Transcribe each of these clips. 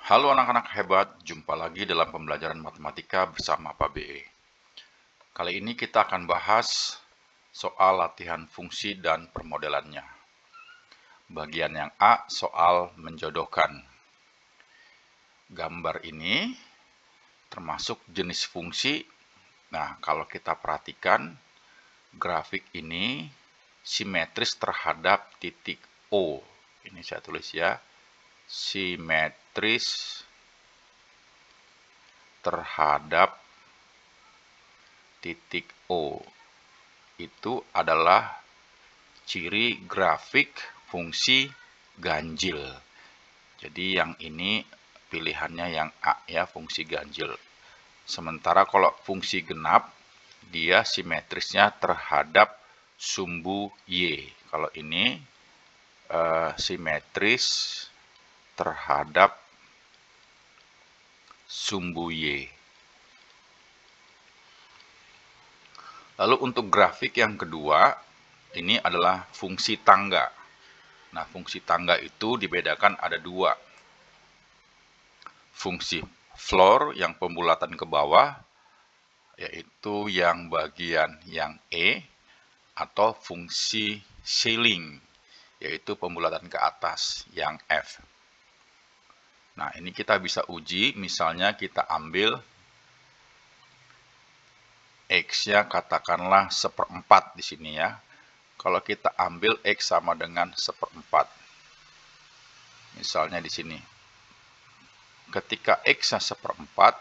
Halo anak-anak hebat, jumpa lagi dalam pembelajaran matematika bersama Pak BE. Kali ini kita akan bahas soal latihan fungsi dan permodelannya. Bagian yang A, soal menjodohkan. Gambar ini termasuk jenis fungsi. Nah, kalau kita perhatikan, grafik ini simetris terhadap titik O. Ini saya tulis ya, simetris terhadap titik O. Itu adalah ciri grafik fungsi ganjil. Jadi yang ini pilihannya yang A ya, fungsi ganjil. Sementara kalau fungsi genap, dia simetrisnya terhadap sumbu Y. Kalau ini simetris terhadap sumbu Y. Lalu untuk grafik yang kedua, ini adalah fungsi tangga. Nah, fungsi tangga itu dibedakan ada dua. Fungsi floor yang pembulatan ke bawah, yaitu yang bagian yang E, atau fungsi ceiling, yaitu pembulatan ke atas yang F. Nah, ini kita bisa uji, misalnya kita ambil X-nya katakanlah 1/4 di sini ya. Kalau kita ambil X sama dengan 1/4, misalnya di sini. Ketika X-nya 1/4,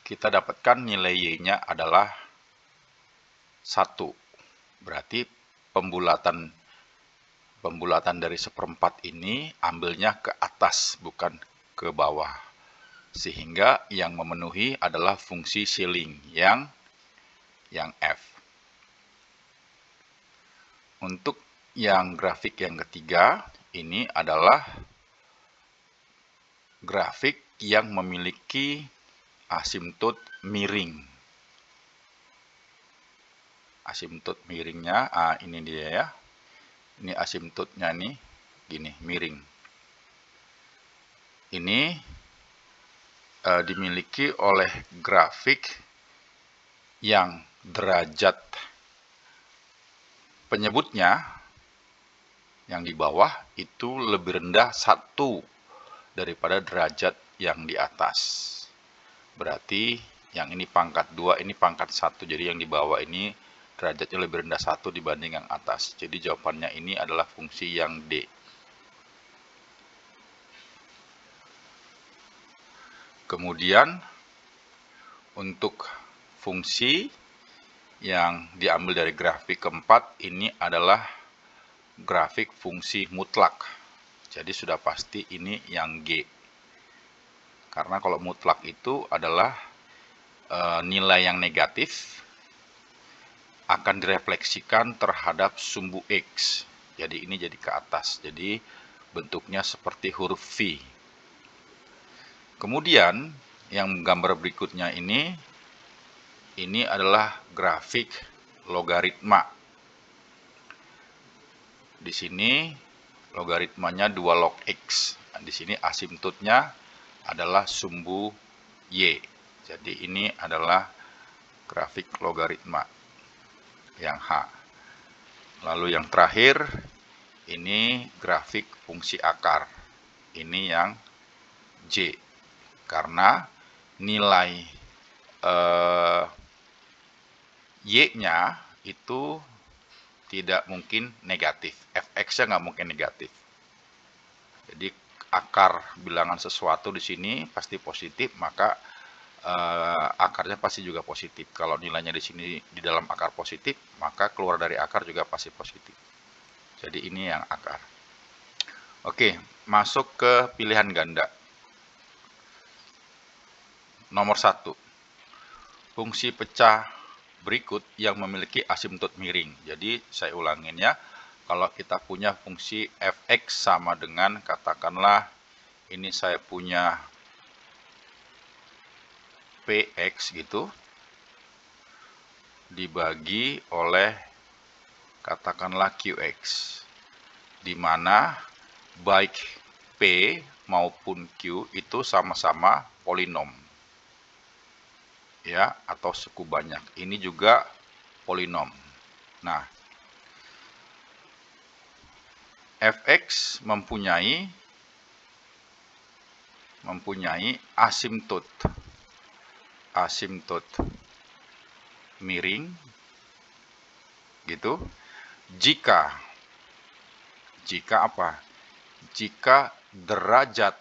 kita dapatkan nilai Y-nya adalah 1. Berarti pembulatan dari 1/4 ini ambilnya ke atas, bukan ke bawah. Sehingga yang memenuhi adalah fungsi ceiling yang F. Untuk yang grafik yang ketiga, ini adalah grafik yang memiliki asimtot miring. Asimtot miringnya, ini dia ya. Ini asimtotnya nih, gini, miring. Ini dimiliki oleh grafik yang derajat penyebutnya yang di bawah itu lebih rendah 1 daripada derajat yang di atas. Berarti yang ini pangkat 2, ini pangkat 1. Jadi yang di bawah ini derajatnya lebih rendah 1 dibanding yang atas. Jadi jawabannya ini adalah fungsi yang D. Kemudian untuk fungsi yang diambil dari grafik keempat, ini adalah grafik fungsi mutlak. Jadi sudah pasti ini yang G. Karena kalau mutlak itu adalah nilai yang negatif akan direfleksikan terhadap sumbu X. Jadi ini jadi ke atas. Jadi bentuknya seperti huruf V. Kemudian yang gambar berikutnya ini adalah grafik logaritma. Di sini logaritmanya 2 log X. Nah, di sini asimtotnya adalah sumbu Y. Jadi ini adalah grafik logaritma yang H. Lalu yang terakhir, ini grafik fungsi akar. Ini yang J. Karena nilai Y-nya itu tidak mungkin negatif. Fx-nya nggak mungkin negatif. Jadi akar bilangan sesuatu di sini pasti positif, maka akarnya pasti juga positif. Kalau nilainya di sini di dalam akar positif, maka keluar dari akar juga pasti positif. Jadi ini yang akar. Oke, masuk ke pilihan ganda. Nomor 1. Fungsi pecah berikut yang memiliki asimtot miring. Jadi saya ulangin ya. Kalau kita punya fungsi fx sama dengan, katakanlah ini saya punya px gitu, dibagi oleh katakanlah qx, di mana baik P maupun Q itu sama-sama polinom. Ya, atau suku banyak. Ini juga polinom. Nah, Fx mempunyai asimtot miring gitu. Jika apa? Jika derajat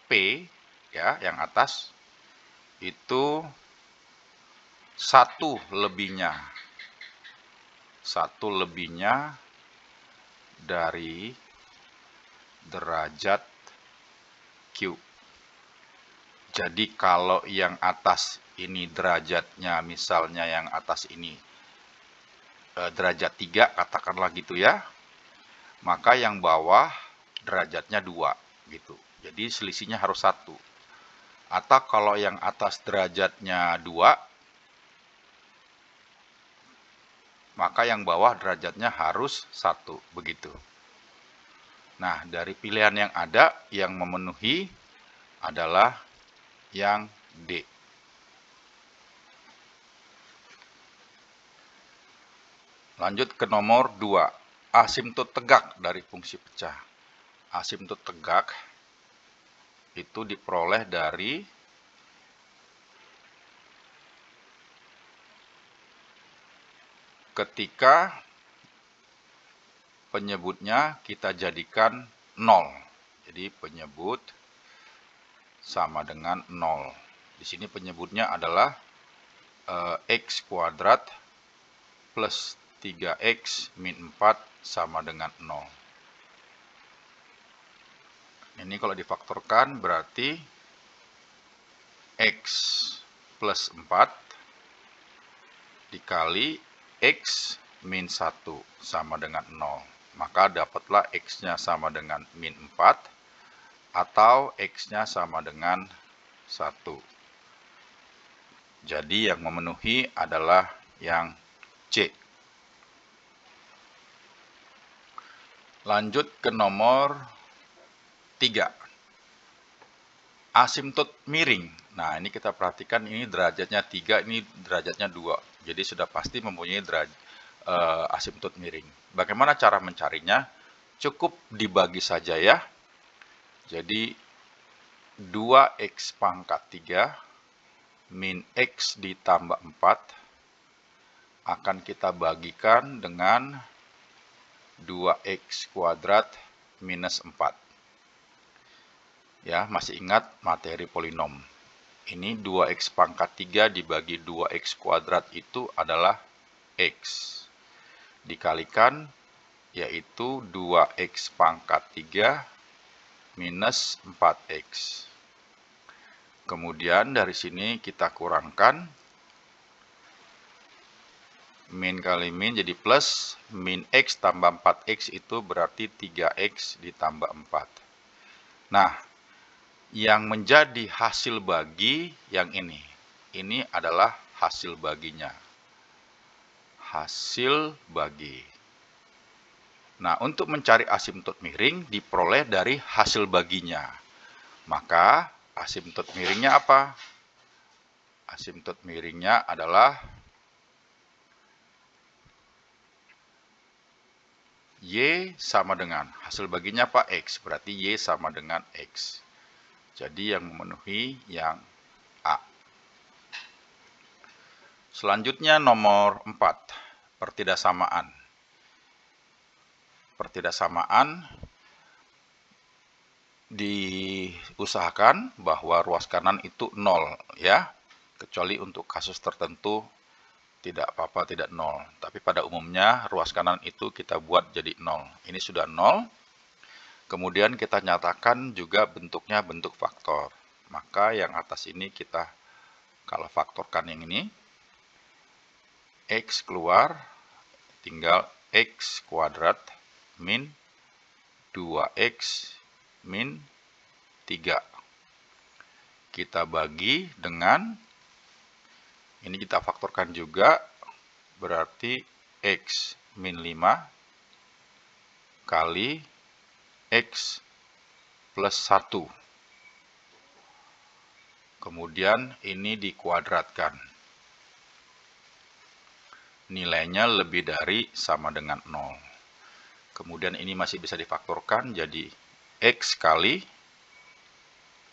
P ya yang atas itu satu lebihnya dari derajat Q. Jadi kalau yang atas ini derajatnya, misalnya yang atas ini derajat 3, katakanlah gitu ya, maka yang bawah derajatnya 2 gitu. Jadi selisihnya harus 1. Atau kalau yang atas derajatnya 2, maka yang bawah derajatnya harus 1 begitu. Nah, dari pilihan yang ada, yang memenuhi adalah yang D. Lanjut ke nomor 2, asimtot tegak dari fungsi pecah. Asimtot tegak itu diperoleh dari ketika penyebutnya kita jadikan 0. Jadi penyebut sama dengan 0. Di sini penyebutnya adalah x kuadrat plus 3x min 4 sama dengan 0. Ini kalau difaktorkan berarti x plus 4 dikali x min 1 sama dengan 0. Maka dapatlah x-nya sama dengan min 4 atau x-nya sama dengan 1. Jadi yang memenuhi adalah yang C. Lanjut ke nomor 3. Asimtot miring. Nah, ini kita perhatikan, ini derajatnya 3, ini derajatnya 2. Jadi sudah pasti mempunyai asimtot miring. Bagaimana cara mencarinya? Cukup dibagi saja ya. Jadi 2x pangkat 3 min x ditambah 4 akan kita bagikan dengan 2x kuadrat minus 4. Ya, masih ingat materi polinom. Ini 2x pangkat 3 dibagi 2x kuadrat itu adalah x. Dikalikan yaitu 2x pangkat 3 minus 4x. Kemudian dari sini kita kurangkan. Min kali min jadi plus. Min x tambah 4x itu berarti 3x ditambah 4. Nah, yang menjadi hasil bagi yang ini. Ini adalah hasil baginya. Hasil bagi. Nah, untuk mencari asimtot miring diperoleh dari hasil baginya. Maka asimtot miringnya apa? Asimtot miringnya adalah Y sama dengan, hasil baginya apa? X. Berarti Y sama dengan X. Jadi yang memenuhi yang A. Selanjutnya nomor 4, pertidaksamaan. Pertidaksamaan diusahakan bahwa ruas kanan itu 0 ya. Kecuali untuk kasus tertentu tidak apa-apa, tidak 0. Tapi pada umumnya ruas kanan itu kita buat jadi 0. Ini sudah 0. Kemudian kita nyatakan juga bentuknya bentuk faktor. Maka yang atas ini kita kalau faktorkan yang ini, X keluar, tinggal X kuadrat min 2X min 3. Kita bagi dengan, ini kita faktorkan juga, berarti X min 5 kali X plus 1. Kemudian ini dikuadratkan. Nilainya lebih dari sama dengan 0. Kemudian ini masih bisa difaktorkan jadi X kali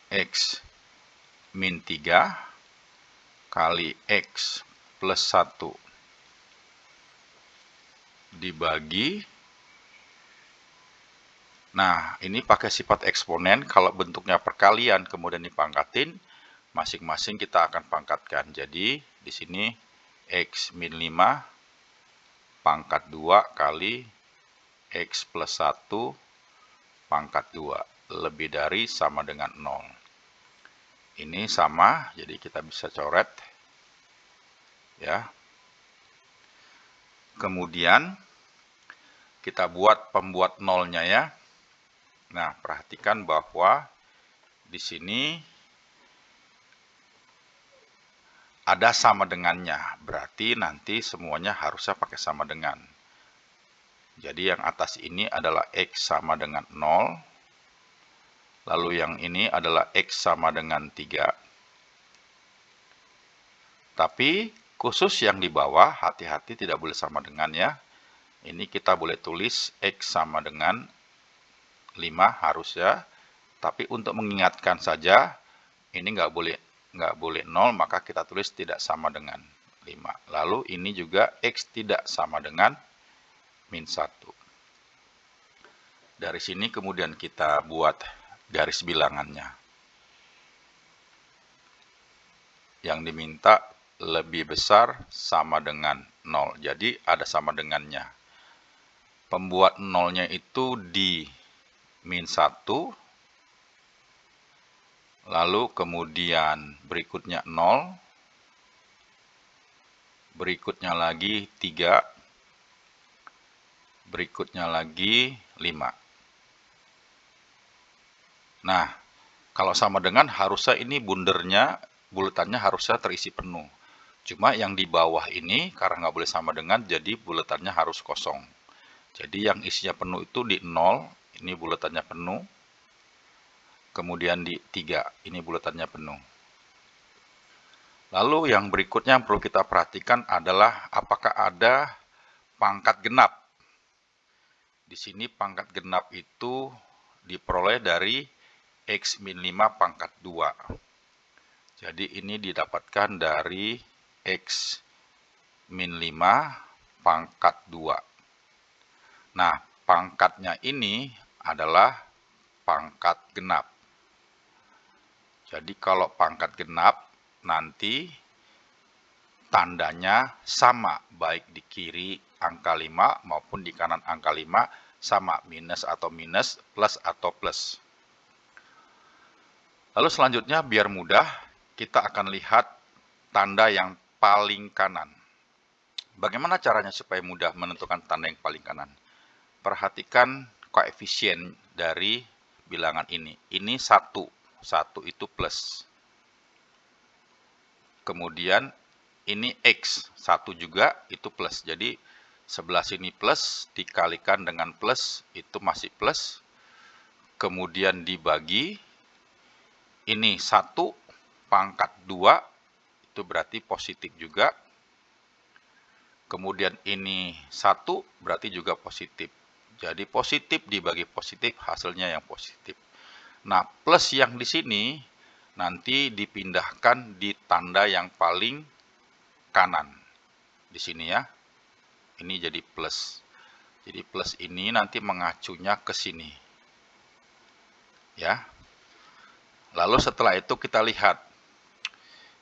X min 3 kali X plus 1 dibagi. Nah, ini pakai sifat eksponen. Kalau bentuknya perkalian kemudian dipangkatin, masing-masing kita akan pangkatkan. Jadi, di sini X min 5 pangkat 2 kali X plus 1 pangkat 2. Lebih dari sama dengan 0. Ini sama, jadi kita bisa coret. Ya. Kemudian, kita buat pembuat nolnya ya. Nah, perhatikan bahwa di sini ada sama dengannya. Berarti nanti semuanya harusnya pakai sama dengan. Jadi yang atas ini adalah X sama dengan 0. Lalu yang ini adalah X sama dengan 3. Tapi khusus yang di bawah, hati-hati tidak boleh sama dengan ya. Ini kita boleh tulis X sama dengan 5 harusnya. Tapi untuk mengingatkan saja, ini nggak boleh 0, maka kita tulis tidak sama dengan 5. Lalu ini juga X tidak sama dengan min 1. Dari sini kemudian kita buat garis bilangannya. Yang diminta lebih besar sama dengan 0. Jadi ada sama dengannya. Pembuat nolnya itu di min 1. Lalu kemudian berikutnya 0. Berikutnya lagi 3. Berikutnya lagi 5. Nah, kalau sama dengan harusnya ini buletannya harusnya terisi penuh. Cuma yang di bawah ini karena nggak boleh sama dengan, jadi buletannya harus kosong. Jadi yang isinya penuh itu di 0, ini buletannya penuh. Kemudian di 3, ini buletannya penuh. Lalu yang berikutnya yang perlu kita perhatikan adalah apakah ada pangkat genap. Di sini pangkat genap itu diperoleh dari X min 5 pangkat 2. Jadi ini didapatkan dari X min 5 pangkat 2. Nah, pangkatnya ini adalah pangkat genap. Jadi kalau pangkat genap, nanti tandanya sama, baik di kiri angka 5 maupun di kanan angka 5, sama, minus atau minus, plus atau plus. Lalu selanjutnya, biar mudah, kita akan lihat tanda yang paling kanan. Bagaimana caranya supaya mudah menentukan tanda yang paling kanan? Perhatikan koefisien dari bilangan ini. Ini 1. 1 itu plus. Kemudian ini X. 1 juga itu plus. Jadi sebelah sini plus dikalikan dengan plus itu masih plus. Kemudian dibagi. Ini 1 pangkat 2 itu berarti positif juga. Kemudian ini 1 berarti juga positif. Jadi positif dibagi positif, hasilnya yang positif. Nah, plus yang di sini nanti dipindahkan di tanda yang paling kanan. Di sini ya. Ini jadi plus. Jadi plus ini nanti mengacunya ke sini. Ya. Lalu setelah itu kita lihat.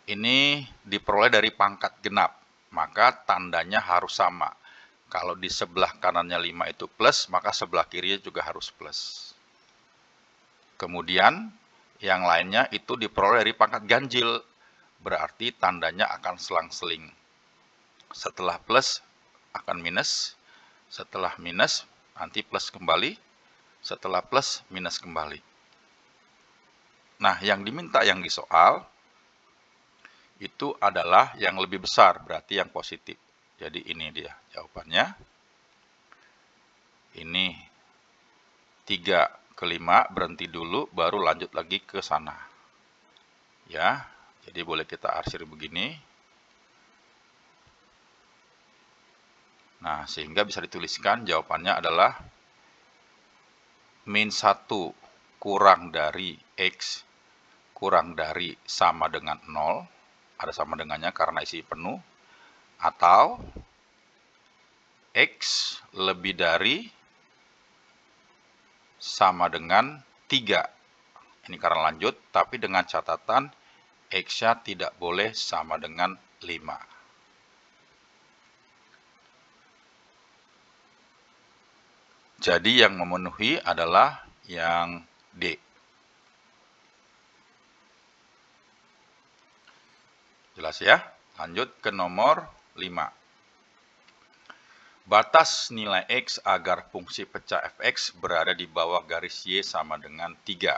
Ini diperoleh dari pangkat genap. Maka tandanya harus sama. Kalau di sebelah kanannya 5 itu plus, maka sebelah kirinya juga harus plus. Kemudian, yang lainnya itu diperoleh dari pangkat ganjil. Berarti tandanya akan selang-seling. Setelah plus akan minus. Setelah minus, nanti plus kembali. Setelah plus, minus kembali. Nah, yang diminta yang di soal, itu adalah yang lebih besar, berarti yang positif. Jadi ini dia jawabannya. Ini 3 ke 5, berhenti dulu, baru lanjut lagi ke sana. Ya, jadi boleh kita arsir begini. Nah, sehingga bisa dituliskan jawabannya adalah min 1 kurang dari X kurang dari sama dengan 0. Ada sama dengannya karena isi penuh. Atau X lebih dari sama dengan 3. Ini karena lanjut, tapi dengan catatan X-nya tidak boleh sama dengan 5. Jadi yang memenuhi adalah yang D. Jelas ya? Lanjut ke nomor 5. Batas nilai X agar fungsi pecah fx berada di bawah garis Y sama dengan 3.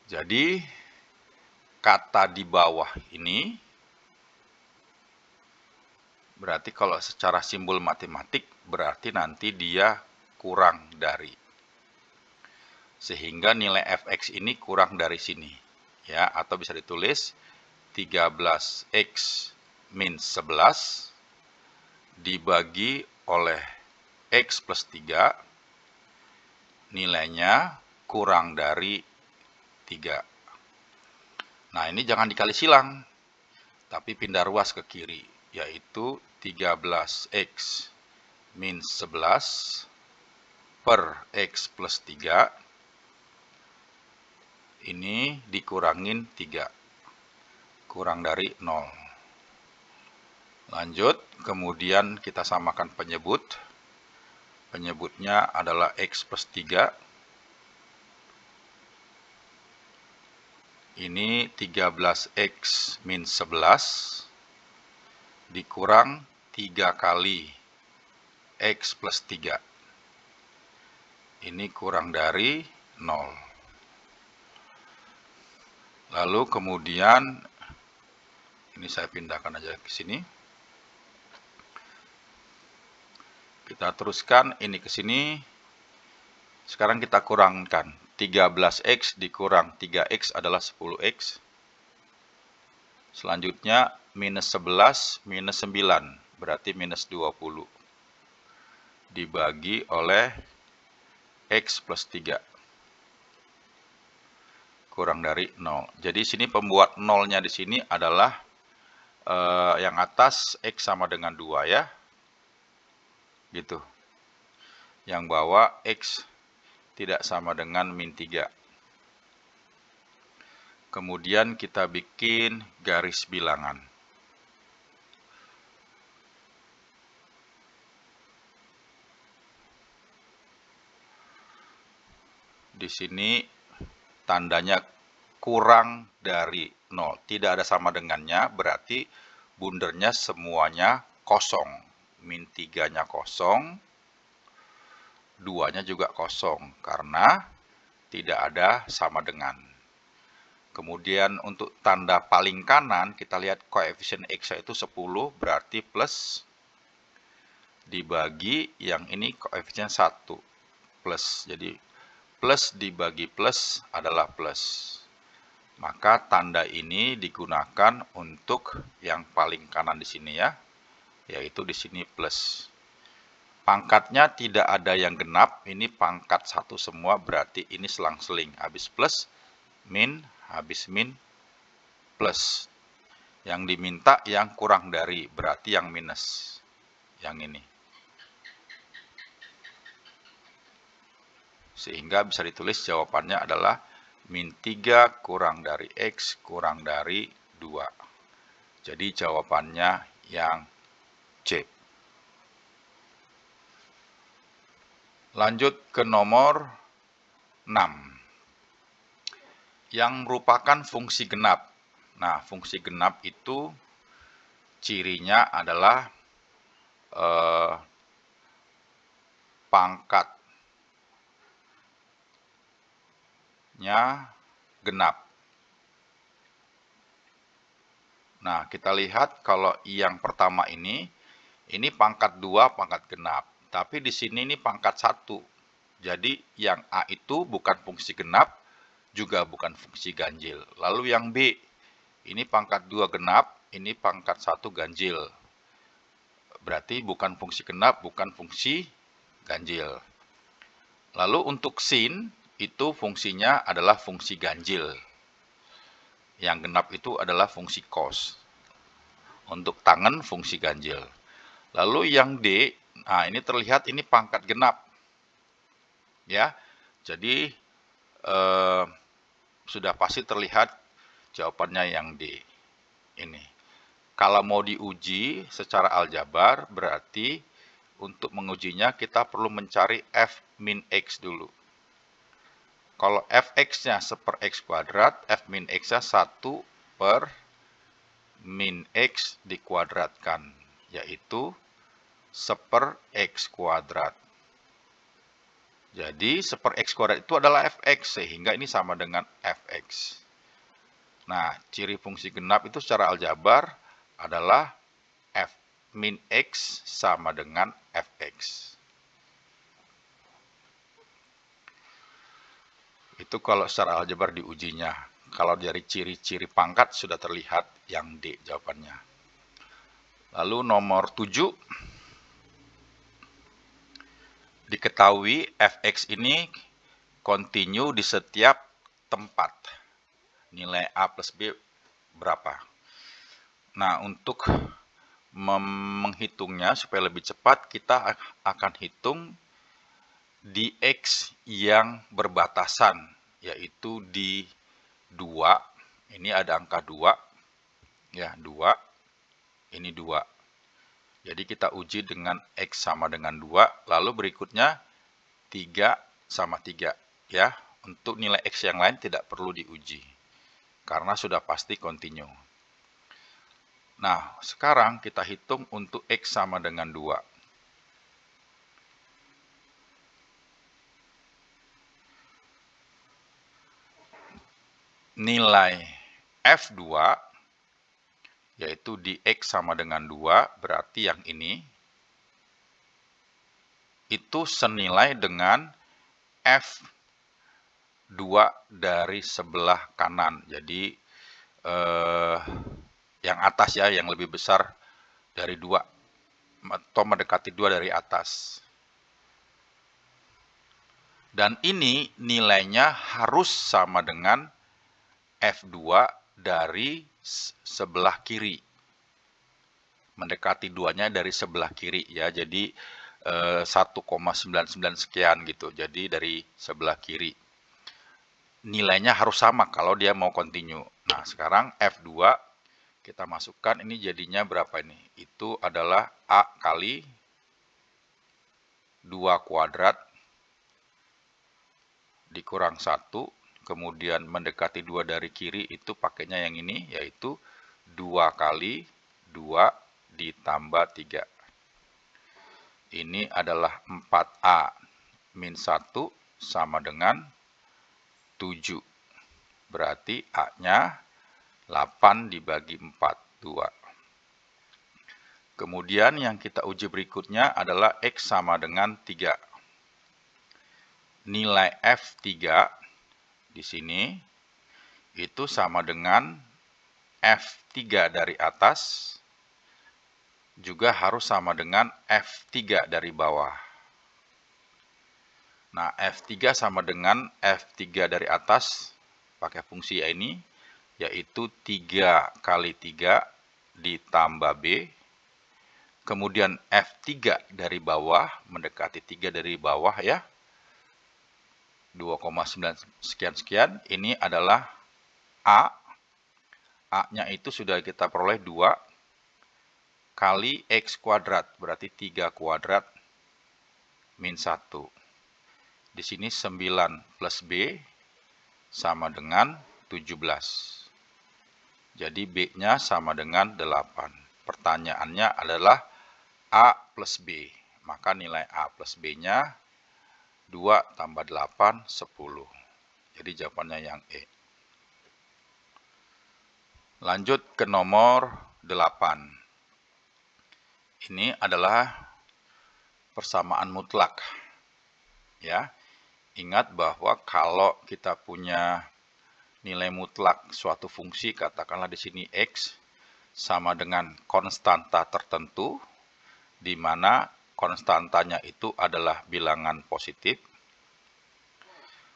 Jadi, kata di bawah ini, berarti kalau secara simbol matematik, berarti nanti dia kurang dari. Sehingga nilai fx ini kurang dari sini. Ya, atau bisa ditulis 13x min 11 dibagi oleh X plus 3, nilainya kurang dari 3. Nah, ini jangan dikali silang, tapi pindah ruas ke kiri, yaitu 13x min 11 per X plus 3, ini dikurangin 3, kurang dari 0. Lanjut, kemudian kita samakan penyebut. Penyebutnya adalah X plus 3. Ini 13x min 11 dikurang 3 kali X plus 3. Ini kurang dari 0. Lalu kemudian, ini saya pindahkan aja ke sini. Kita teruskan ini ke sini. Sekarang kita kurangkan. 13x dikurang 3x adalah 10x. Selanjutnya minus 11 minus 9 berarti minus 20. Dibagi oleh X plus 3. Kurang dari 0. Jadi sini pembuat nolnya di sini adalah yang atas X sama dengan 2 ya. Gitu. Yang bawah X tidak sama dengan min 3. Kemudian kita bikin garis bilangan. Di sini tandanya kurang dari 0. Tidak ada sama dengannya, berarti bundernya semuanya kosong. Min 3-nya kosong, 2-nya juga kosong, karena tidak ada sama dengan. Kemudian untuk tanda paling kanan, kita lihat koefisien X itu 10, berarti plus. Dibagi yang ini koefisien 1, plus. Jadi plus dibagi plus adalah plus. Maka tanda ini digunakan untuk yang paling kanan di sini ya, yaitu di sini plus. Pangkatnya tidak ada yang genap, ini pangkat 1 semua, berarti ini selang-seling. Habis plus, min, habis min, plus. Yang diminta yang kurang dari, berarti yang minus. Yang ini. Sehingga bisa ditulis jawabannya adalah min 3 kurang dari X kurang dari 2. Jadi jawabannya yang C. Lanjut ke nomor 6. Yang merupakan fungsi genap. Nah, fungsi genap itu cirinya adalah pangkatnya genap. Nah, kita lihat kalau yang pertama ini pangkat 2 pangkat genap. Tapi di sini ini pangkat 1. Jadi yang A itu bukan fungsi genap, juga bukan fungsi ganjil. Lalu yang B, ini pangkat 2 genap, ini pangkat 1 ganjil. Berarti bukan fungsi genap, bukan fungsi ganjil. Lalu untuk sin, itu fungsinya adalah fungsi ganjil. Yang genap itu adalah fungsi cos. Untuk tangen fungsi ganjil. Lalu yang D, nah ini terlihat ini pangkat genap. Ya, jadi sudah pasti terlihat jawabannya yang D. Ini. Kalau mau diuji secara aljabar, berarti untuk mengujinya kita perlu mencari f min x dulu. Kalau fx-nya 1/x kuadrat, f min x-nya 1 per min x dikuadratkan, yaitu 1/x kuadrat. Jadi 1/x kuadrat itu adalah fx, sehingga ini sama dengan fx. Nah, ciri fungsi genap itu secara aljabar adalah f min x sama dengan fx. Itu kalau secara aljabar diujinya. Kalau dari ciri-ciri pangkat sudah terlihat yang D jawabannya. Lalu nomor 7. Diketahui fx ini kontinu di setiap tempat. Nilai A plus B berapa? Nah, untuk menghitungnya supaya lebih cepat, kita akan hitung di X yang berbatasan, yaitu di 2. Ini ada angka 2, ya 2, ini 2. Jadi kita uji dengan X sama dengan 2, lalu berikutnya 3 sama 3. Ya, untuk nilai X yang lain tidak perlu diuji, karena sudah pasti kontinu. Nah, sekarang kita hitung untuk X sama dengan 2. Nilai F2, yaitu di X sama dengan 2, berarti yang ini, itu senilai dengan F2 dari sebelah kanan. Jadi, yang atas ya, yang lebih besar dari 2, atau mendekati 2 dari atas. Dan ini nilainya harus sama dengan F2 dari sebelah kiri. Mendekati 2-nya dari sebelah kiri ya, jadi 1,99 sekian gitu. Jadi dari sebelah kiri. Nilainya harus sama kalau dia mau kontinu. Nah, sekarang F2 kita masukkan, ini jadinya berapa ini? Itu adalah A kali 2 kuadrat dikurang 1, kemudian mendekati 2 dari kiri itu pakainya yang ini, yaitu 2 kali 2 ditambah 3. Ini adalah 4A min 1 sama dengan 7. Berarti A-nya 8 dibagi 4, 2. Kemudian yang kita uji berikutnya adalah X sama dengan 3. Nilai F3 di sini itu sama dengan F3 dari atas, juga harus sama dengan F3 dari bawah. Nah, F3 sama dengan F3 dari atas, pakai fungsi ini, yaitu 3 kali 3 ditambah B. Kemudian F3 dari bawah, mendekati 3 dari bawah ya, 2,9 sekian-sekian, ini adalah A. A-nya itu sudah kita peroleh 2 kali X kuadrat, berarti 3 kuadrat min 1. Di sini 9 plus B sama dengan 17. Jadi B-nya sama dengan 8. Pertanyaannya adalah A plus B. Maka nilai A plus B-nya 2 tambah 8, 10. Jadi jawabannya yang E. Lanjut ke nomor 8. Ini adalah persamaan mutlak. Ya. Ingat bahwa kalau kita punya nilai mutlak suatu fungsi, katakanlah di sini X sama dengan konstanta tertentu, di mana konstantanya itu adalah bilangan positif,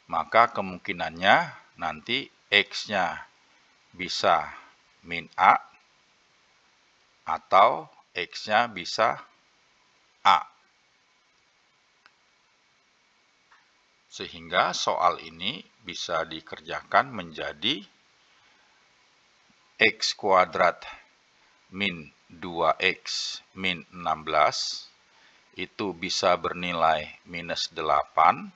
maka kemungkinannya nanti X-nya bisa min A atau X-nya bisa A. Sehingga soal ini bisa dikerjakan menjadi X kuadrat min 2X min 16 itu bisa bernilai minus 8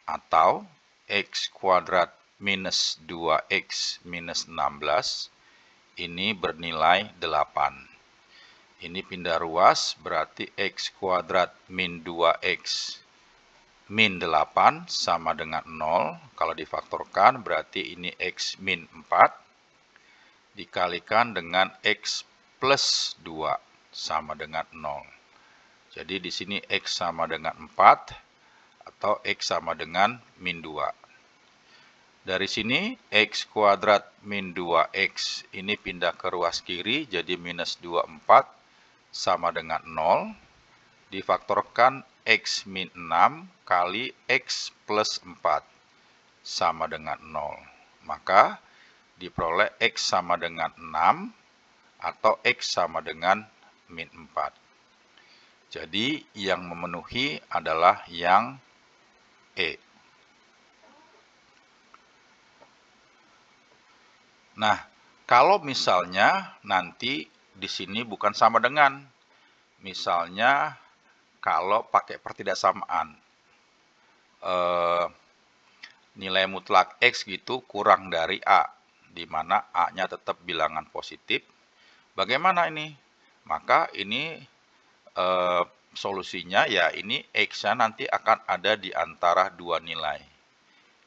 atau X kuadrat minus 2X minus 16 ini bernilai 8. Ini pindah ruas berarti X kuadrat min 2X min 8 sama dengan 0. Kalau difaktorkan berarti ini X min 4 dikalikan dengan X plus 2 sama dengan 0. Jadi di sini X sama dengan 4 atau X sama dengan min 2. Dari sini X kuadrat min 2X ini pindah ke ruas kiri jadi minus 24 sama dengan 0. Difaktorkan X min 6 kali X plus 4 sama dengan 0. Maka diperoleh X sama dengan 6 atau X sama dengan min 4. Jadi yang memenuhi adalah yang E. Nah, kalau misalnya nanti di sini bukan sama dengan, misalnya kalau pakai pertidaksamaan, nilai mutlak X gitu kurang dari A, di mana A-nya tetap bilangan positif. Bagaimana ini? Maka ini solusinya ya ini X-nya nanti akan ada di antara dua nilai.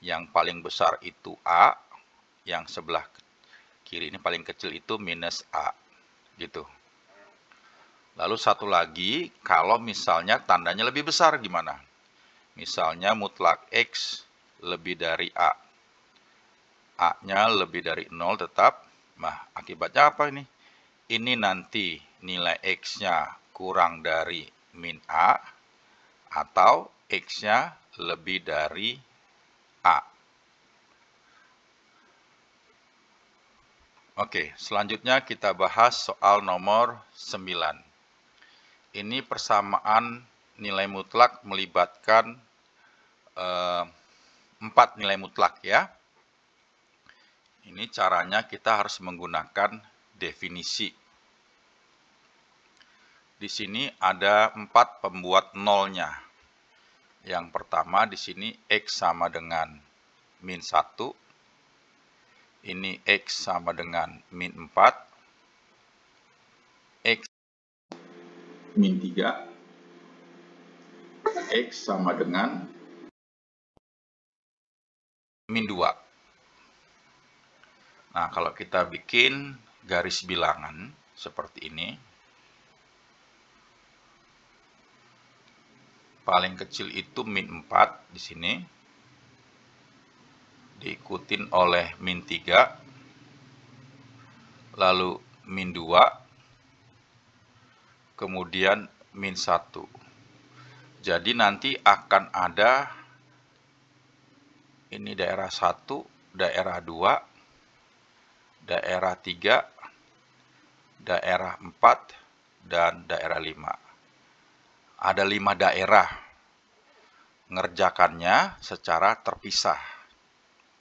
Yang paling besar itu A, yang sebelah kiri ini paling kecil itu minus A, gitu. Lalu satu lagi, kalau misalnya tandanya lebih besar gimana? Misalnya mutlak X lebih dari A. A-nya lebih dari 0 tetap. Nah, akibatnya apa ini? Ini nanti nilai X-nya kurang dari min A atau X-nya lebih dari A. Oke, selanjutnya kita bahas soal nomor 9. Ini persamaan nilai mutlak melibatkan 4 nilai mutlak ya. Ini caranya kita harus menggunakan definisi. Di sini ada 4 pembuat nolnya. Yang pertama di sini X sama dengan min 1. Ini X sama dengan min 4. X min 3. X sama dengan min 2. Nah, kalau kita bikin garis bilangan seperti ini, paling kecil itu min 4 di sini, diikutin oleh min 3, lalu min 2, kemudian min 1. Jadi nanti akan ada ini daerah 1, daerah 2, daerah 3, daerah 4, dan daerah 5. Ada 5 daerah. Ngerjakannya secara terpisah.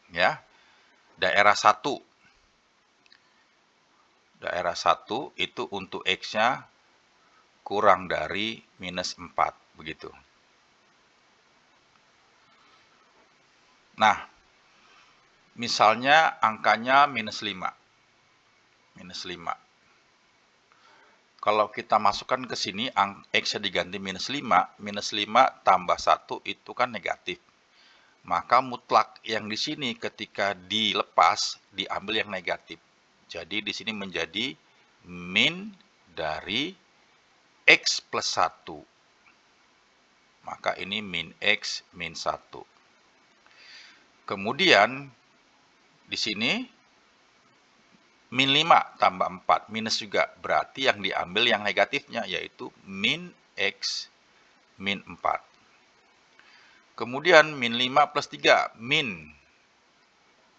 Ya. Daerah 1. Daerah 1 itu untuk X-nya kurang dari minus 4. Begitu. Nah, misalnya angkanya minus 5. Minus 5. Kalau kita masukkan ke sini, X-nya diganti minus 5 tambah 1 itu kan negatif. Maka mutlak yang di sini ketika dilepas, diambil yang negatif. Jadi di sini menjadi min dari X plus 1. Maka ini min X min 1. Kemudian di sini min 5 tambah 4, minus juga. Berarti yang diambil yang negatifnya, yaitu min X min 4. Kemudian min 5 plus 3, min.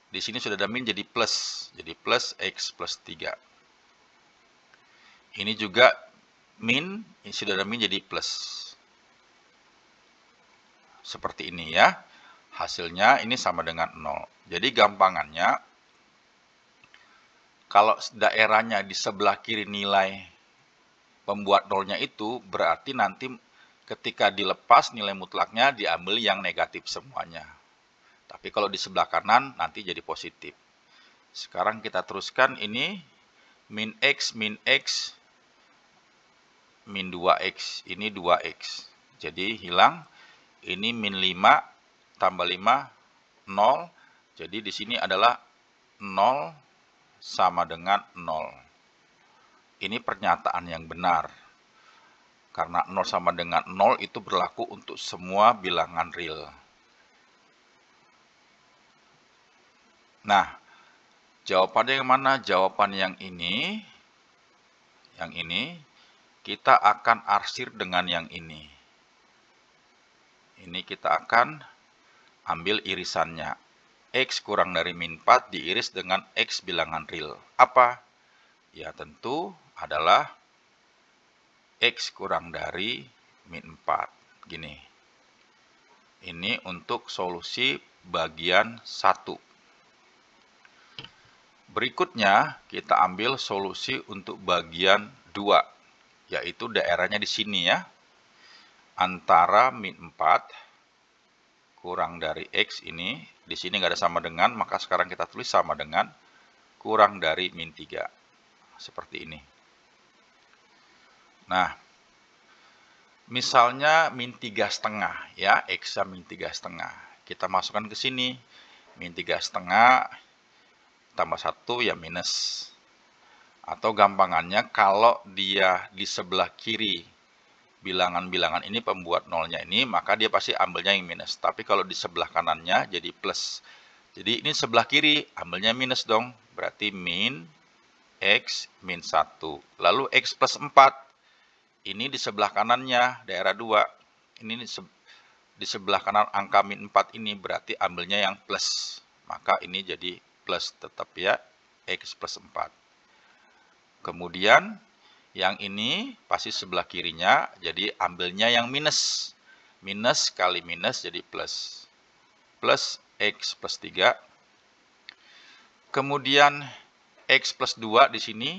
Di sini sudah ada min jadi plus X plus 3. Ini juga min, ini sudah ada min jadi plus. Seperti ini ya. Hasilnya ini sama dengan 0. Jadi gampangannya, kalau daerahnya di sebelah kiri nilai pembuat nolnya itu, berarti nanti ketika dilepas nilai mutlaknya diambil yang negatif semuanya. Tapi kalau di sebelah kanan nanti jadi positif. Sekarang kita teruskan ini min X min 2X. Ini 2X. Jadi hilang. Ini min 5 tambah 5, 0. Jadi di sini adalah 0 sama dengan 0. Ini pernyataan yang benar. Karena 0 sama dengan 0 itu berlaku untuk semua bilangan real. Nah, jawabannya yang mana? Jawaban yang ini. Yang ini. Kita akan arsir dengan yang ini. Ini kita akan ambil irisannya. X kurang dari min 4 diiris dengan X bilangan real. Apa? Ya tentu adalah X kurang dari min 4. Gini. Ini untuk solusi bagian 1. Berikutnya kita ambil solusi untuk bagian 2. Yaitu daerahnya di sini ya. Antara min 4 kurang dari X ini, di sini nggak ada sama dengan, maka sekarang kita tulis sama dengan kurang dari min 3. Seperti ini. Nah, misalnya min 3,5 ya, X min 3,5. Kita masukkan ke sini, min 3,5 tambah 1 ya minus. Atau gampangannya kalau dia di sebelah kiri bilangan-bilangan ini pembuat nolnya ini, maka dia pasti ambilnya yang minus. Tapi kalau di sebelah kanannya jadi plus. Jadi ini sebelah kiri ambilnya minus dong. Berarti min X min 1. Lalu X plus 4. Ini di sebelah kanannya daerah 2. Ini di sebelah kanan angka min 4 ini berarti ambilnya yang plus. Maka ini jadi plus tetap ya. X plus 4. Kemudian yang ini pasti sebelah kirinya, jadi ambilnya yang minus. Minus kali minus jadi plus. Plus X plus 3. Kemudian X plus 2 di sini.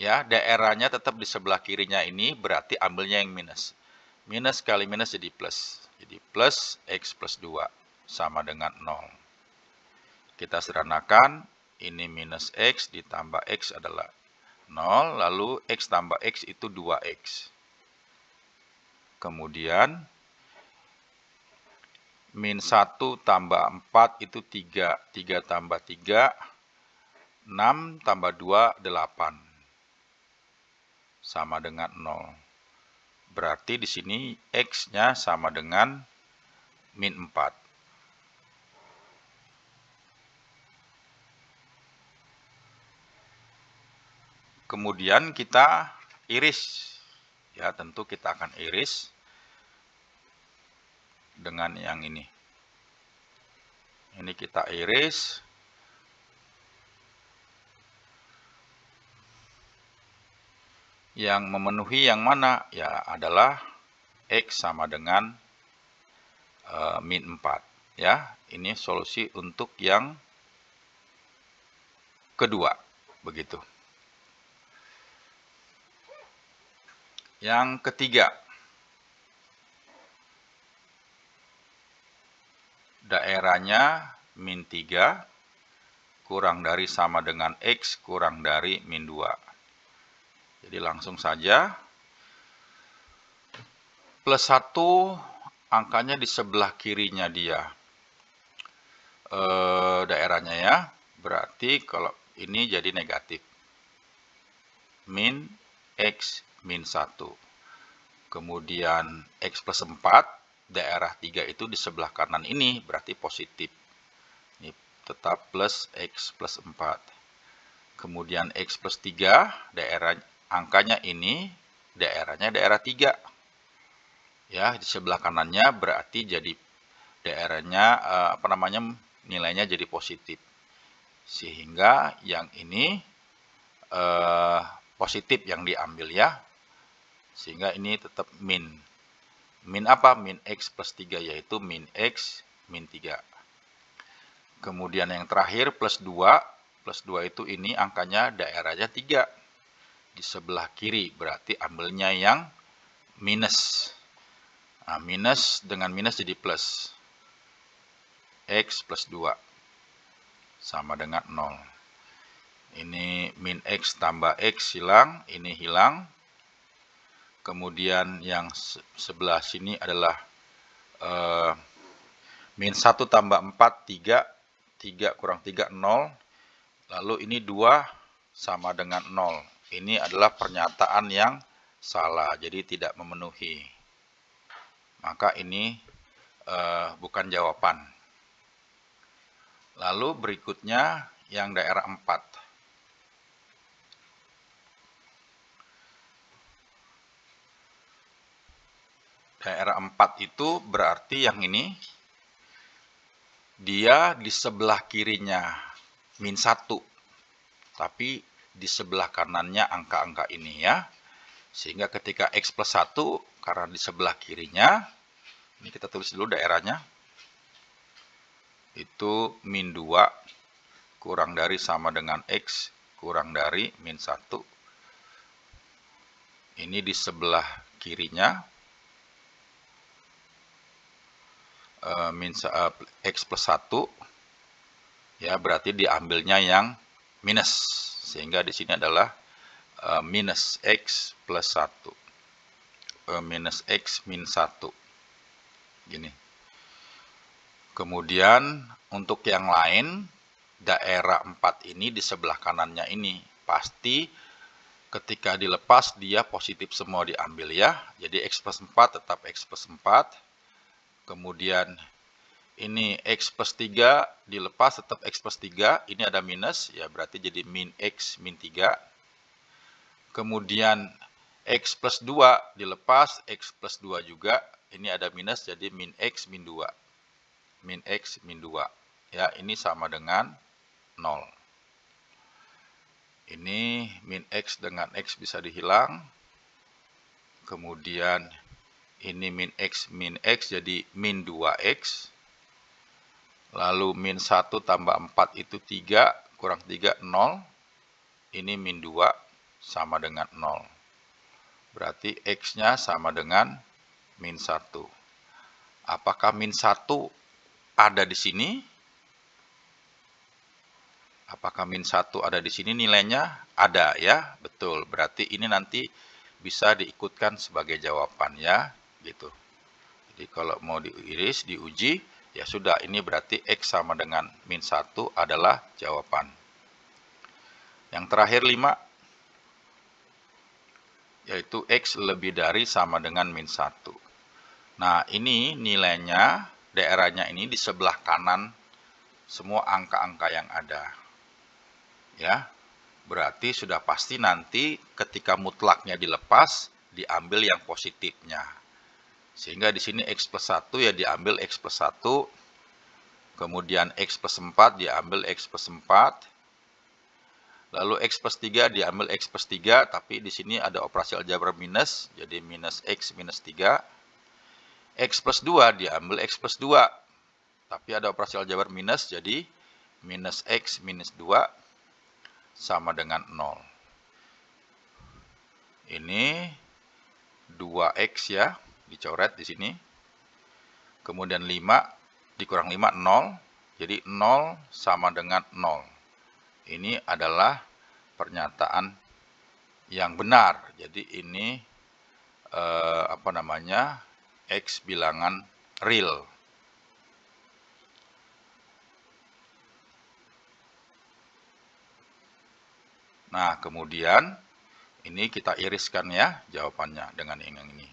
Ya, daerahnya tetap di sebelah kirinya ini, berarti ambilnya yang minus. Minus kali minus jadi plus. Jadi plus X plus 2 sama dengan 0. Kita sederhanakan, ini minus X ditambah X adalah 0, lalu X tambah X itu 2X. Kemudian, min 1 tambah 4 itu 3. 3 tambah 3, 6 tambah 2, 8. Sama dengan 0. Berarti di sini X-nya sama dengan min 4. Kemudian kita iris. Ya, tentu kita akan iris dengan yang ini. Ini kita iris. Yang memenuhi yang mana? Ya, adalah X sama dengan min 4. Ya, ini solusi untuk yang kedua. Begitu. Yang ketiga, daerahnya min 3 kurang dari sama dengan X kurang dari min 2. Jadi langsung saja, plus 1 angkanya di sebelah kirinya dia. Daerahnya ya, berarti kalau ini jadi negatif. Min X min 1. Kemudian X plus 4 daerah 3 itu di sebelah kanan ini berarti positif. Ini tetap plus X plus 4. Kemudian X plus 3, daerah angkanya ini, daerahnya daerah 3. Ya, di sebelah kanannya berarti jadi daerahnya, nilainya jadi positif. Sehingga yang ini positif yang diambil ya. Sehingga ini tetap min. Min apa? Min X plus 3, yaitu min X min 3. Kemudian yang terakhir plus 2. Plus 2 itu ini angkanya daerahnya 3. Di sebelah kiri, berarti ambilnya yang minus. Nah, minus dengan minus jadi plus. X plus 2 sama dengan 0. Ini min X tambah X hilang, ini hilang. Kemudian yang sebelah sini adalah min 1 tambah 4, 3. 3 kurang 3, 0. Lalu ini 2 sama dengan 0. Ini adalah pernyataan yang salah, jadi tidak memenuhi. Maka ini bukan jawaban. Lalu berikutnya yang daerah 4. Daerah 4 itu berarti yang ini, dia di sebelah kirinya min 1, tapi di sebelah kanannya angka-angka ini ya. Sehingga ketika X plus 1, karena di sebelah kirinya, ini kita tulis dulu daerahnya, itu min 2 kurang dari sama dengan X kurang dari min 1. Ini di sebelah kirinya, X plus 1, ya berarti diambilnya yang minus. Sehingga di sini adalah minus X plus 1. Minus X min 1. Gini. Kemudian untuk yang lain, daerah 4 ini di sebelah kanannya ini pasti ketika dilepas dia positif semua diambil ya. Jadi X plus 4 tetap X plus 4. Kemudian ini X plus 3 dilepas tetap X plus 3. Ini ada minus ya, berarti jadi min X min 3. Kemudian X plus 2 dilepas X plus 2 juga. Ini ada minus jadi min X min 2. Min X min 2. Ya, ini sama dengan 0. Ini min X dengan X bisa dihilang. Kemudian ini min X jadi min 2X. Lalu min 1 tambah 4 itu 3, kurang 3, 0. Ini min 2 sama dengan 0. Berarti X-nya sama dengan min 1. Apakah min 1 ada di sini? Apakah min 1 ada di sini nilainya? Ada ya, betul. Berarti ini nanti bisa diikutkan sebagai jawaban ya, gitu. Jadi kalau mau diiris, diuji, ya sudah, ini berarti X sama dengan min 1 adalah jawaban. Yang terakhir 5, yaitu X lebih dari sama dengan min 1. Nah, ini nilainya, daerahnya ini di sebelah kanan semua angka-angka yang ada. Ya, berarti sudah pasti nanti ketika mutlaknya dilepas, diambil yang positifnya. Sehingga di sini X plus 1 ya diambil X plus 1. Kemudian X plus 4 diambil X plus 4. Lalu X plus 3 diambil X plus 3. Tapi di sini ada operasi aljabar minus. Jadi minus X minus 3. X plus 2 diambil X plus 2. Tapi ada operasi aljabar minus. Jadi minus X minus 2 sama dengan 0. Ini 2X ya. Dicoret di sini. Kemudian 5 dikurang 5, 0. Jadi 0 sama dengan 0. Ini adalah pernyataan yang benar. Jadi ini X bilangan real. Nah, kemudian ini kita iriskan ya jawabannya dengan yang ini.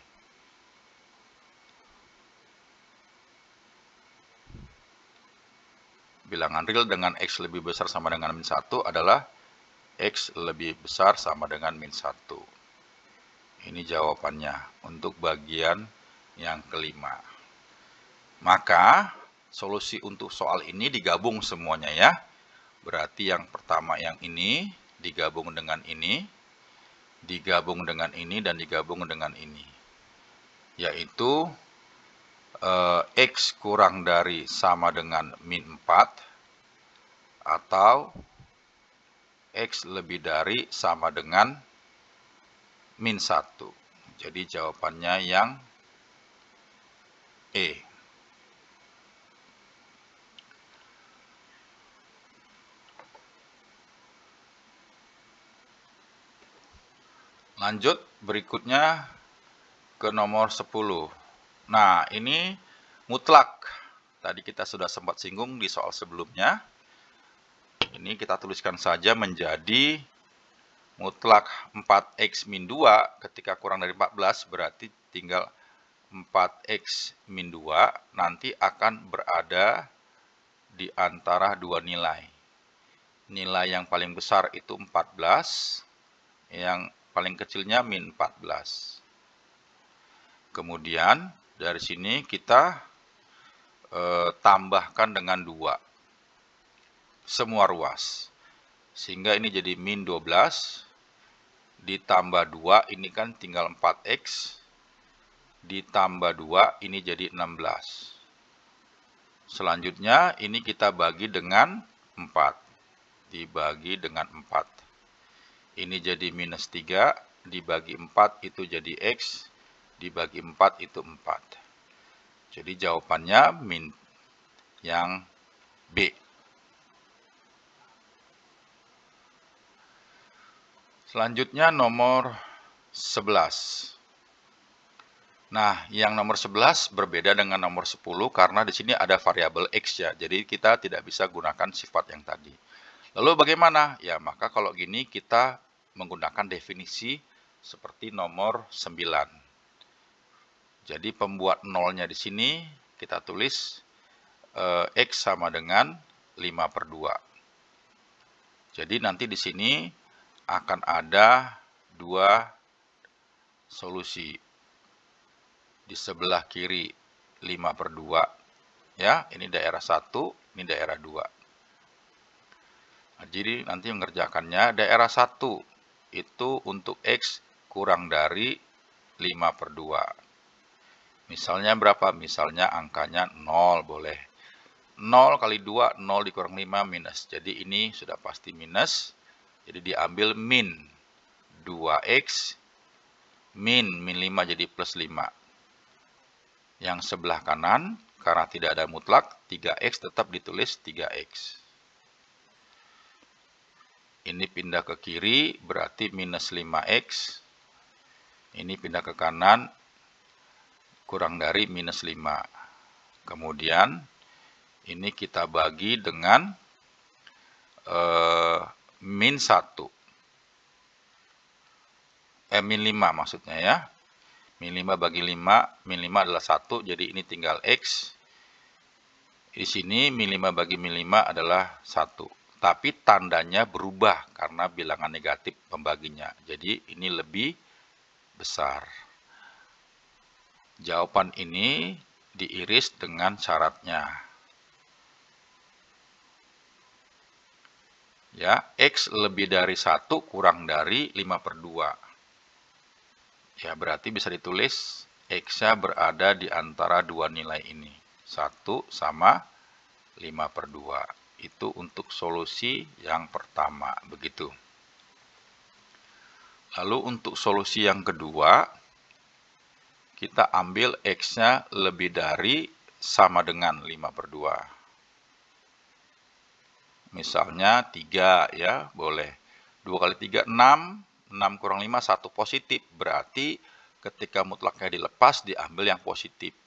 bilangan real dengan X lebih besar sama dengan min 1 adalah X lebih besar sama dengan min 1. Ini jawabannya untuk bagian yang kelima. Maka solusi untuk soal ini digabung semuanya ya. Berarti yang pertama yang ini digabung dengan ini, digabung dengan ini, dan digabung dengan ini. Yaitu X kurang dari sama dengan min 4 atau X lebih dari sama dengan min 1. Jadi jawabannya yang E. Lanjut berikutnya ke nomor 10. Nah, ini mutlak. Tadi kita sudah sempat singgung di soal sebelumnya. Ini kita tuliskan saja menjadi mutlak 4x min 2 ketika kurang dari 14 berarti tinggal 4x min 2 nanti akan berada di antara dua nilai. Nilai yang paling besar itu 14, yang paling kecilnya min 14. Kemudian dari sini kita tambahkan dengan 2 semua ruas. Sehingga ini jadi min 12 ditambah 2 ini kan tinggal 4x ditambah 2 ini jadi 16. Selanjutnya ini kita bagi dengan 4. Dibagi dengan 4. Ini jadi minus 3 dibagi 4 itu jadi x dibagi 4 itu 4. Jadi jawabannya min yang B. Selanjutnya nomor 11. Nah, yang nomor 11 berbeda dengan nomor 10 karena di sini ada variabel X ya. Jadi kita tidak bisa gunakan sifat yang tadi. Lalu bagaimana? Ya, maka kalau gini kita menggunakan definisi seperti nomor 9. Jadi pembuat nolnya di sini kita tulis X sama dengan 5/2. Jadi nanti di sini akan ada dua solusi. Di sebelah kiri 5/2 ya, ini daerah 1, ini daerah 2. Nah, jadi nanti mengerjakannya daerah 1 itu untuk X kurang dari 5/2. Misalnya berapa? Misalnya angkanya 0 boleh. 0 kali 2, 0 dikurang 5 minus. Jadi ini sudah pasti minus. Jadi diambil min 2x min 5 jadi plus 5. Yang sebelah kanan karena tidak ada mutlak 3x tetap ditulis 3x. Ini pindah ke kiri berarti minus 5x. Ini pindah ke kanan kurang dari minus 5. Kemudian ini kita bagi dengan min 1. Min 5 maksudnya ya. Min 5 bagi 5, min 5 adalah 1, jadi ini tinggal X. Di sini min 5 bagi min 5 adalah 1. Tapi tandanya berubah karena bilangan negatif pembaginya. Jadi ini lebih besar. Jawaban ini diiris dengan syaratnya. Ya, X lebih dari 1 kurang dari 5/2. Ya, berarti bisa ditulis X-nya berada di antara dua nilai ini. 1 sama 5/2. Itu untuk solusi yang pertama, begitu. Lalu untuk solusi yang kedua, kita ambil X-nya lebih dari sama dengan 5/2. Misalnya 3 ya, boleh. 2 kali 3, 6. 6 kurang 5, 1 positif. Berarti ketika mutlaknya dilepas, diambil yang positif.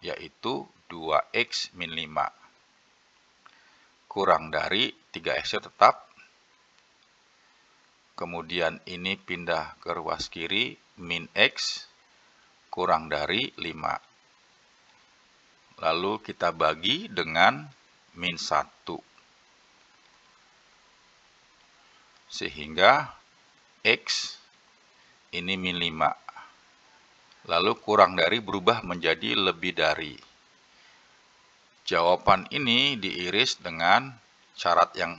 Yaitu 2x min 5. Kurang dari 3x-nya tetap. Kemudian ini pindah ke ruas kiri, min x. Kurang dari 5. Lalu kita bagi dengan min 1. Sehingga X ini min 5. Lalu kurang dari berubah menjadi lebih dari. Jawaban ini diiris dengan syarat yang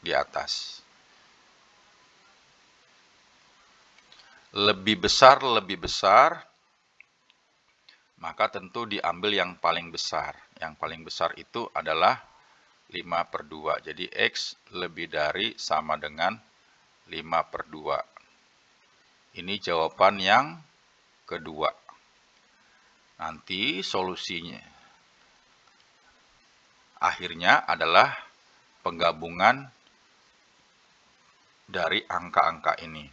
di atas. Lebih besar, maka tentu diambil yang paling besar. Yang paling besar itu adalah 5/2. Jadi X lebih dari sama dengan 5/2. Ini jawaban yang kedua. Nanti solusinya akhirnya adalah penggabungan dari angka-angka ini.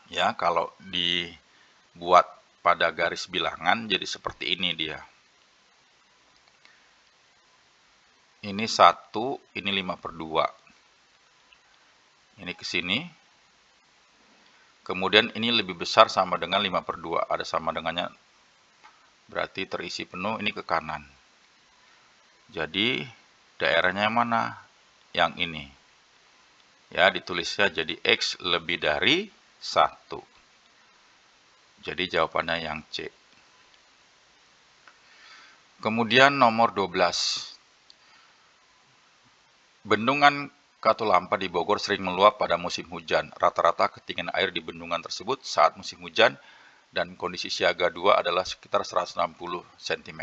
Ya, kalau dibuat pada garis bilangan jadi seperti ini dia. Ini 1, ini 5/2. Ini ke sini. Kemudian ini lebih besar sama dengan 5/2. Ada sama dengannya, berarti terisi penuh, ini ke kanan. Jadi daerahnya yang mana? Yang ini. Ya, ditulisnya jadi X lebih dari 1. Jadi jawabannya yang C. Kemudian nomor 12. Bendungan Katulampa di Bogor sering meluap pada musim hujan. Rata-rata ketinggian air di bendungan tersebut saat musim hujan dan kondisi siaga 2 adalah sekitar 160 cm.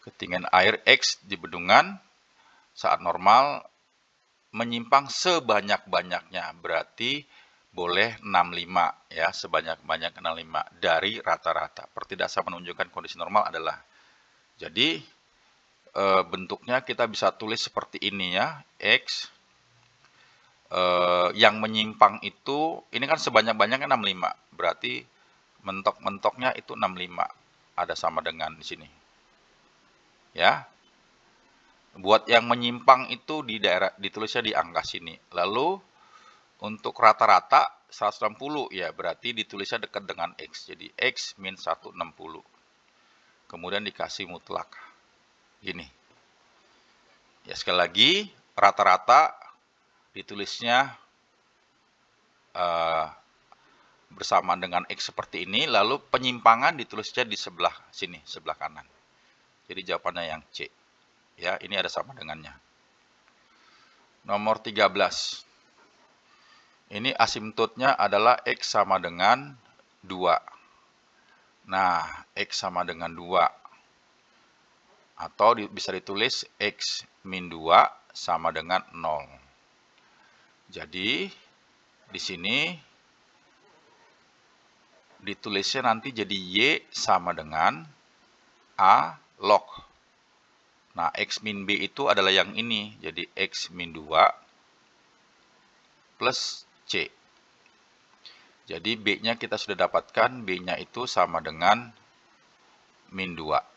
Ketinggian air X di bendungan saat normal menyimpang sebanyak-banyaknya, berarti boleh 65 ya, sebanyak-banyak 65 dari rata-rata. Pertidaksaan menunjukkan kondisi normal adalah, jadi bentuknya kita bisa tulis seperti ini ya, X yang menyimpang itu, ini kan sebanyak-banyaknya 65, berarti mentok-mentoknya itu 65, ada sama dengan di sini. Ya. Buat yang menyimpang itu di daerah, ditulisnya di angka sini. Lalu untuk rata-rata 160 ya, berarti ditulisnya dekat dengan X. Jadi X min 160. Kemudian dikasih mutlak. Gini. Ya, sekali lagi rata-rata ditulisnya bersamaan dengan X seperti ini, lalu penyimpangan ditulisnya di sebelah sini, sebelah kanan. Jadi jawabannya yang C. Ya, ini ada sama dengannya. Nomor 13. Ini asimptotnya adalah X sama dengan 2. Nah, X sama dengan 2. Atau bisa ditulis X min 2 sama dengan 0. Jadi, di sini ditulisnya nanti jadi Y sama dengan A log. Nah, X min B itu adalah yang ini. Jadi, X min 2 plus C. Jadi, B-nya kita sudah dapatkan. B-nya itu sama dengan min 2.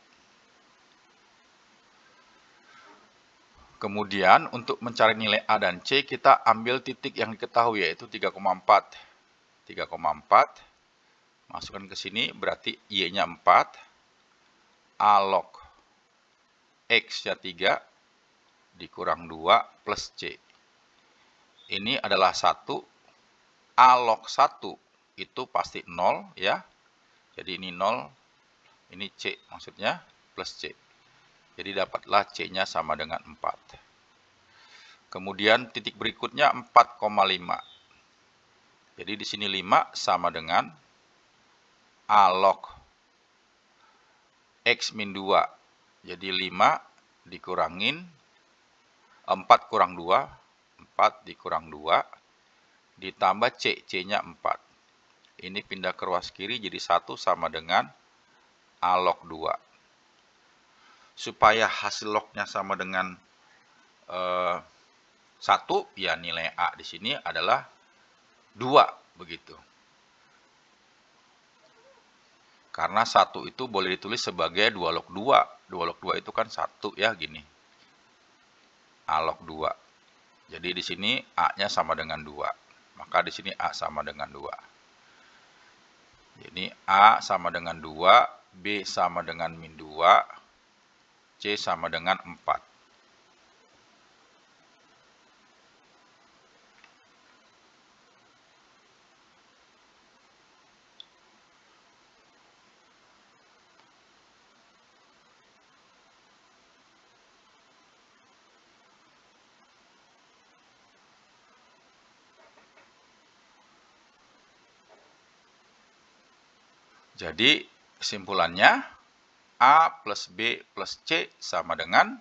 Kemudian, untuk mencari nilai A dan C, kita ambil titik yang diketahui, yaitu 3,4. 3,4. Masukkan ke sini, berarti Y-nya 4. A log X-nya 3 dikurang 2 plus C. Ini adalah 1. A log 1 itu pasti 0 ya. Jadi ini 0, ini C maksudnya, plus C. Jadi dapatlah C-nya sama dengan 4. Kemudian titik berikutnya 4,5. Jadi di sini 5 sama dengan A log X min 2. Jadi 5 dikurangin 4 kurang 2, 4 dikurang 2, ditambah C, C-nya 4. Ini pindah ke ruas kiri jadi 1 sama dengan A log 2. Supaya hasil lognya sama dengan 1, ya nilai A di sini adalah 2, begitu. Karena 1 itu boleh ditulis sebagai 2 log 2. 2 log 2 itu kan 1 ya, gini. A log 2. Jadi di sini A-nya sama dengan 2. Maka di sini A sama dengan 2. Jadi A sama dengan 2, B sama dengan min 2, C sama dengan 4. Jadi kesimpulannya A plus B plus C sama dengan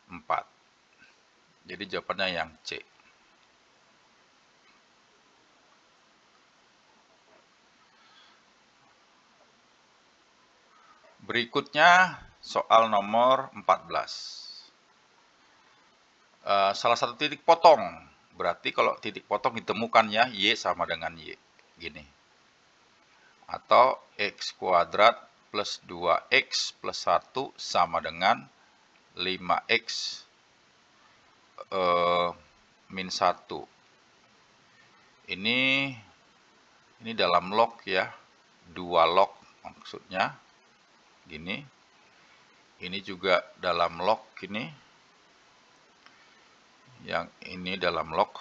4. Jadi jawabannya yang C. Berikutnya soal nomor 14. Salah satu titik potong. Berarti kalau titik potong ditemukannya Y sama dengan Y. Gini. Atau X kuadrat plus 2X plus 1 sama dengan 5X min 1. Ini dalam log ya. 2 log maksudnya. Gini. Ini juga dalam log gini. Yang ini dalam log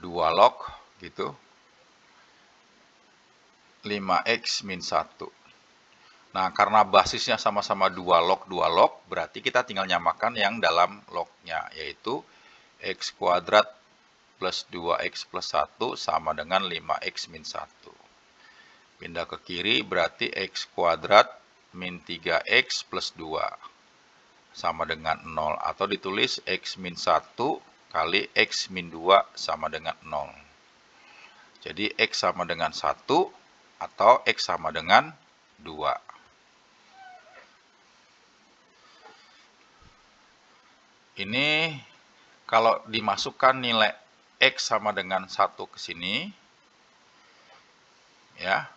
2 log gitu. 5X min 1. Nah, karena basisnya sama-sama 2 log, berarti kita tinggal nyamakan yang dalam lognya, yaitu X kuadrat plus 2X plus 1 sama dengan 5X min 1. Pindah ke kiri, berarti X kuadrat min 3X plus 2 sama dengan 0. Atau ditulis X min 1 kali X min 2 sama dengan 0. Jadi X sama dengan 1 atau X sama dengan 2. Ini kalau dimasukkan nilai X sama dengan 1 ke sini, ya,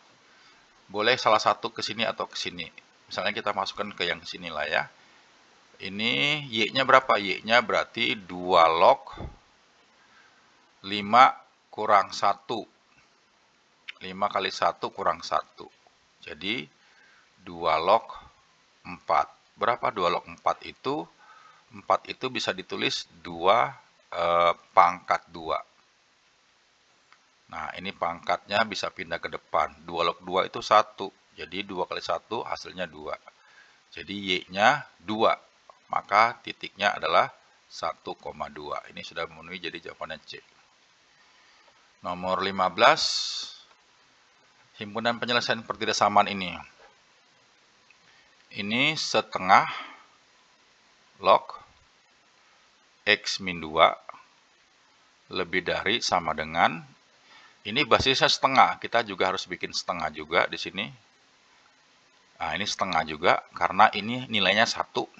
boleh salah satu ke sini atau ke sini. Misalnya kita masukkan ke yang sini lah ya. Ini Y-nya berapa? Y-nya berarti 2 log 5 kurang 1. 5 kali 1 kurang 1. Jadi 2 log 4. Berapa 2 log 4 itu? 4 itu bisa ditulis 2 pangkat 2. Nah, ini pangkatnya bisa pindah ke depan. 2 log 2 itu 1. Jadi 2 kali 1 hasilnya 2. Jadi Y-nya 2. Maka titiknya adalah 1,2. Ini sudah memenuhi, jadi jawabannya C. Nomor 15. Himpunan penyelesaian pertidaksamaan ini. Ini setengah log X min 2 lebih dari sama dengan, ini basisnya setengah, kita juga harus bikin setengah juga di sini. Nah, ini setengah juga karena ini nilainya 1.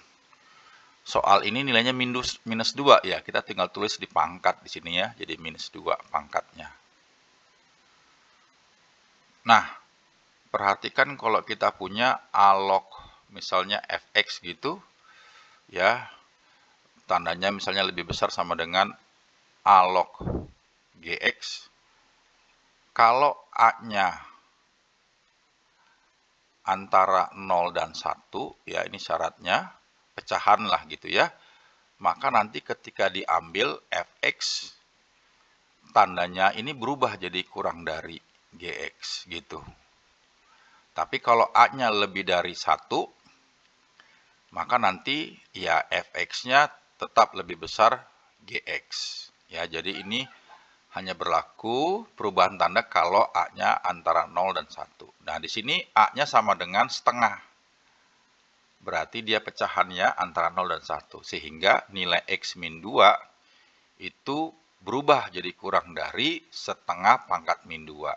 Soal ini nilainya minus 2 ya, kita tinggal tulis di pangkat di sini ya, jadi minus 2 pangkatnya. Nah, perhatikan kalau kita punya A log misalnya fx gitu ya, tandanya misalnya lebih besar sama dengan A log gx. Kalau A-nya antara 0 dan 1, ya ini syaratnya, pecahan lah gitu ya, maka nanti ketika diambil fx, tandanya ini berubah jadi kurang dari gx gitu. Tapi kalau A-nya lebih dari 1, maka nanti ya fx-nya tetap lebih besar gx. Ya, jadi ini hanya berlaku perubahan tanda kalau A-nya antara 0 dan 1. Nah, di sini A-nya sama dengan setengah. Berarti dia pecahannya antara 0 dan 1. Sehingga nilai X min 2 itu berubah jadi kurang dari setengah pangkat min 2.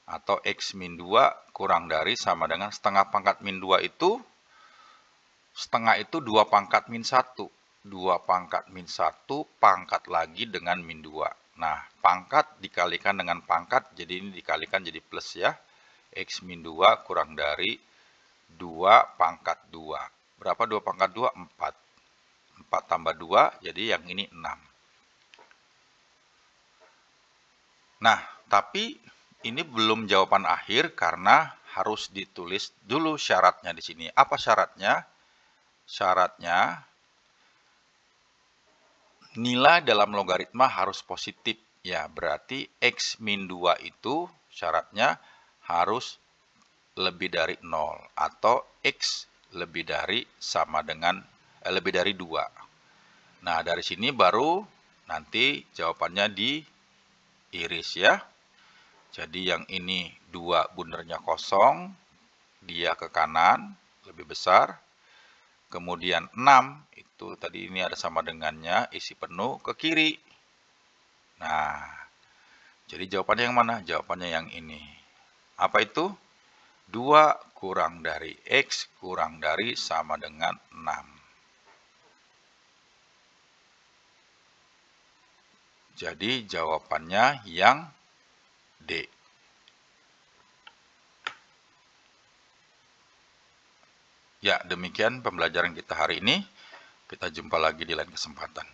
Atau X min 2 kurang dari sama dengan setengah pangkat min 2 itu, setengah itu 2 pangkat min 1. 2 pangkat min 1 pangkat lagi dengan min 2. Nah, pangkat dikalikan dengan pangkat, jadi ini dikalikan jadi plus ya. X min 2 kurang dari 2 pangkat 2. Berapa 2 pangkat 2? 4. 4 tambah 2, jadi yang ini 6. Nah, tapi ini belum jawaban akhir karena harus ditulis dulu syaratnya di sini. Apa syaratnya? Syaratnya nilai dalam logaritma harus positif. Ya, berarti X min 2 itu syaratnya harus lebih dari 0 atau X lebih dari sama dengan lebih dari 2. Nah, dari sini baru nanti jawabannya diiris ya. Jadi yang ini 2 bundernya kosong, dia ke kanan lebih besar. Kemudian 6 itu tadi ini ada sama dengannya, isi penuh ke kiri. Nah, jadi jawabannya yang mana? Jawabannya yang ini. Apa itu? 2 kurang dari X kurang dari sama dengan 6. Jadi jawabannya yang D. Ya, demikian pembelajaran kita hari ini. Kita jumpa lagi di lain kesempatan.